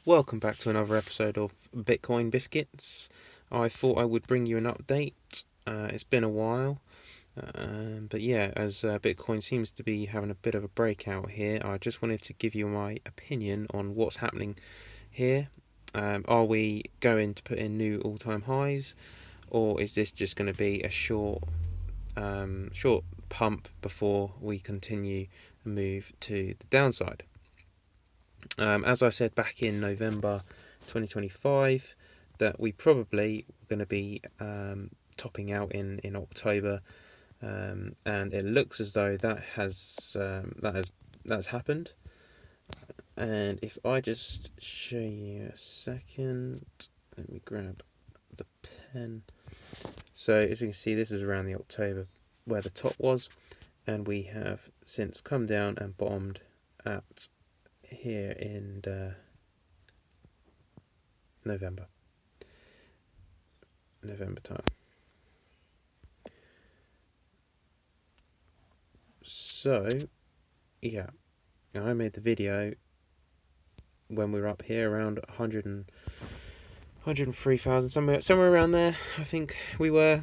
Welcome back to another episode of Bitcoin Biscuits. I thought I would bring you an update. It's been a while, but yeah, as Bitcoin seems to be having a bit of a breakout here, I just wanted to give you my opinion on what's happening here. Are we going to put in new all-time highs, or is this just going to be a short pump before we continue a move to the downside? As I said back in November 2025, that we probably were going to be topping out in October, and it looks as though that's happened. And if I just show you a second, let me grab the pen. So as you can see, this is around the October where the top was, and we have since come down and bottomed at here in November time. So yeah, I made the video when we were up here around 103,000, somewhere around there. I think we were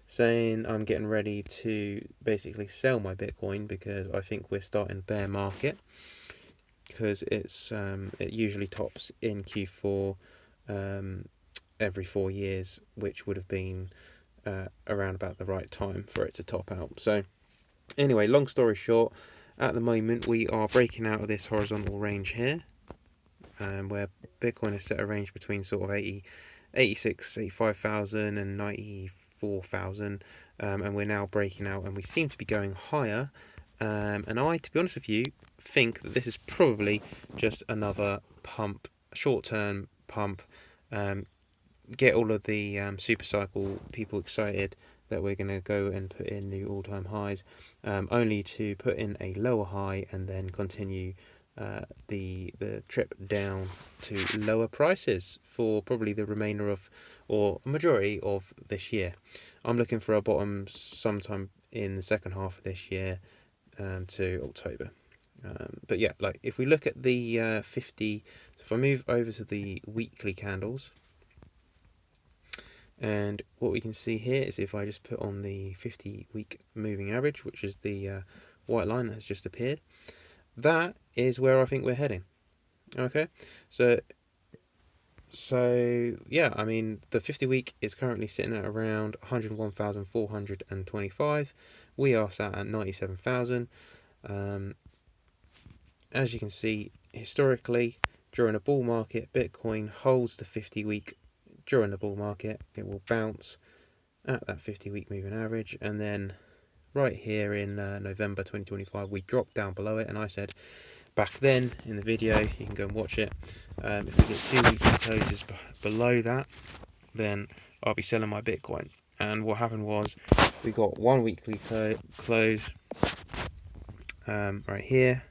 saying I'm getting ready to basically sell my Bitcoin because I think we're starting bear market, because it usually tops in Q4 every 4 years, which would have been around about the right time for it to top out. So anyway, long story short, at the moment we are breaking out of this horizontal range here, where Bitcoin has set a range between sort of 85,000 and 94,000, and we're now breaking out and we seem to be going higher. And I, to be honest with you, think that this is probably just another pump, short-term pump. Get all of the super cycle people excited that we're going to go and put in new all-time highs, only to put in a lower high and then continue the trip down to lower prices for probably the remainder of, or majority of, this year. I'm looking for a bottom sometime in the second half of this year to October. But yeah, like if we look at the 50, if I move over to the weekly candles, and what we can see here is if I just put on the 50-week moving average, which is the white line that has just appeared, that is where I think we're heading. Okay, so yeah, I mean the 50-week is currently sitting at around 101,425. We are sat at 97,000. As you can see, historically, during a bull market, Bitcoin holds the 50-week. During the bull market, it will bounce at that 50-week moving average, and then right here in November 2025 we dropped down below it, and I said back then in the video, you can go and watch it, if we get 2 weekly closes below that, then I'll be selling my Bitcoin. And what happened was we got 1 weekly close right here,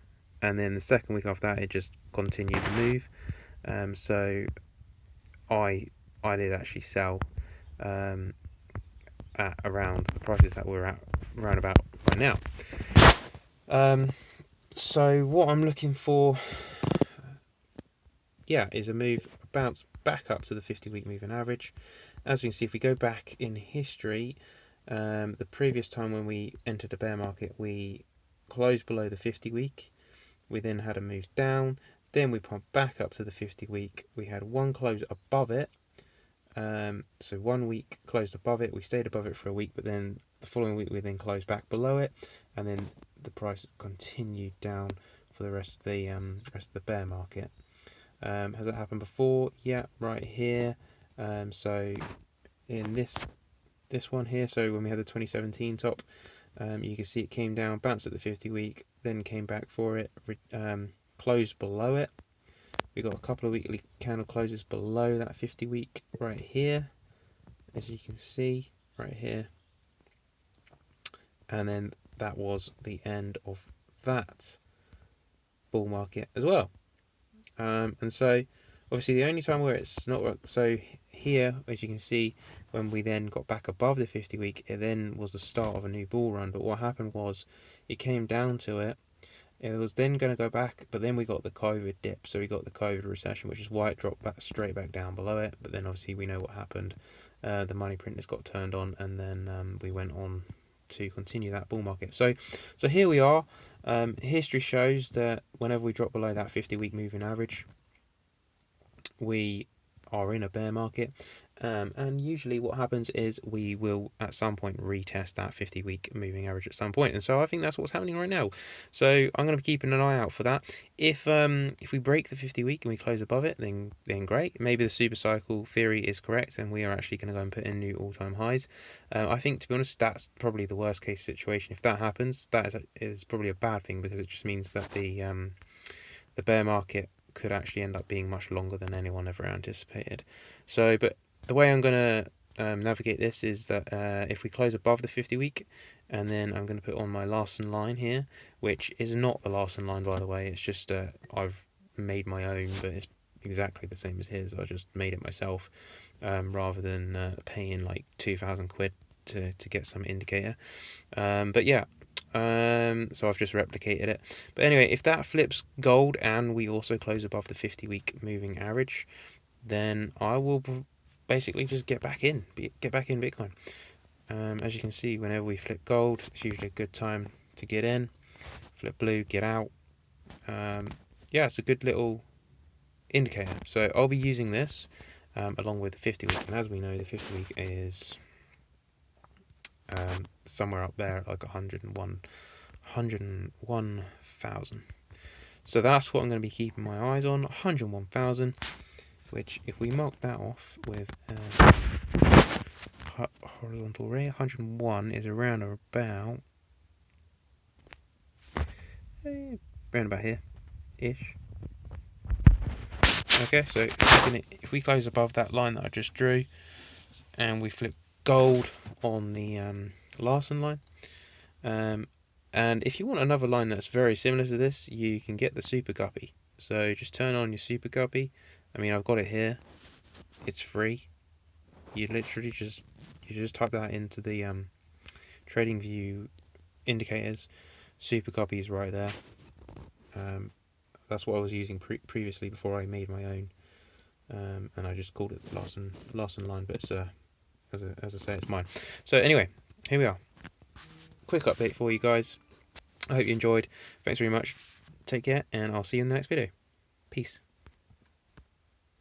and then the second week after that it just continued to move. So I did actually sell at around the prices that we're at around about right now. So what I'm looking for, is a move, bounce back up to the 50-week moving average. As you can see, if we go back in history, the previous time when we entered the bear market, we closed below the 50-week. We then had a move down. Then we pumped back up to the 50-week. We had one close above it. So 1 week closed above it. We stayed above it for a week, but then the following week we then closed back below it, and then the price continued down for the rest of the bear market. Has it happened before? Yeah, right here. So in this one here, so when we had the 2017 top, you can see it came down, bounced at the 50-week, then came back for it, closed below it. We got a couple of weekly candle closes below that 50-week right here, as you can see right here, and then that was the end of that bull market as well. And so obviously the only time where it's not, so here, as you can see, when we then got back above the 50-week, it then was the start of a new bull run. But what happened was it came down to it, It was then going to go back, but then we got the COVID dip, so we got the COVID recession, which is why it dropped back straight back down below it. But then obviously we know what happened. The money printers got turned on, and then we went on to continue that bull market. So here we are. History shows that whenever we drop below that 50-week moving average, we are in a bear market. And usually what happens is we will at some point retest that 50-week moving average at some point, and so I think that's what's happening right now. So I'm going to be keeping an eye out for that. If we break the 50-week and we close above it, then great. Maybe the super cycle theory is correct and we are actually going to go and put in new all-time highs. I think, to be honest, that's probably the worst case situation. If that happens, that is probably a bad thing, because it just means that the bear market could actually end up being much longer than anyone ever anticipated. So, but the way I'm going to navigate this is that if we close above the 50-week, and then I'm going to put on my Larsen line here, which is not the Larsen line, by the way. It's just I've made my own, but it's exactly the same as his. I just made it myself rather than paying like 2,000 quid to get some indicator. But yeah. So I've just replicated it. But anyway, if that flips gold and we also close above the 50-week moving average, then I will basically just get back in Bitcoin. As you can see, whenever we flip gold, it's usually a good time to get in. Flip blue, get out. Yeah, it's a good little indicator. So I'll be using this along with the 50-week. And as we know, the 50-week is somewhere up there, like 101,000. So that's what I'm going to be keeping my eyes on, 101,000, which if we mark that off with horizontal ray, 101 is around about here ish. Okay, so if we close above that line that I just drew and we flip gold on the Larsen line, and if you want another line that's very similar to this, you can get the Super Guppy. So just turn on your Super Guppy. I mean, I've got it here. It's free. You literally just type that into the TradingView indicators. Super Guppy is right there. That's what I was using previously before I made my own, and I just called it Larsen line. But it's as I say, it's mine. So anyway, here we are. Quick update for you guys. I hope you enjoyed. Thanks very much. Take care, and I'll see you in the next video. Peace.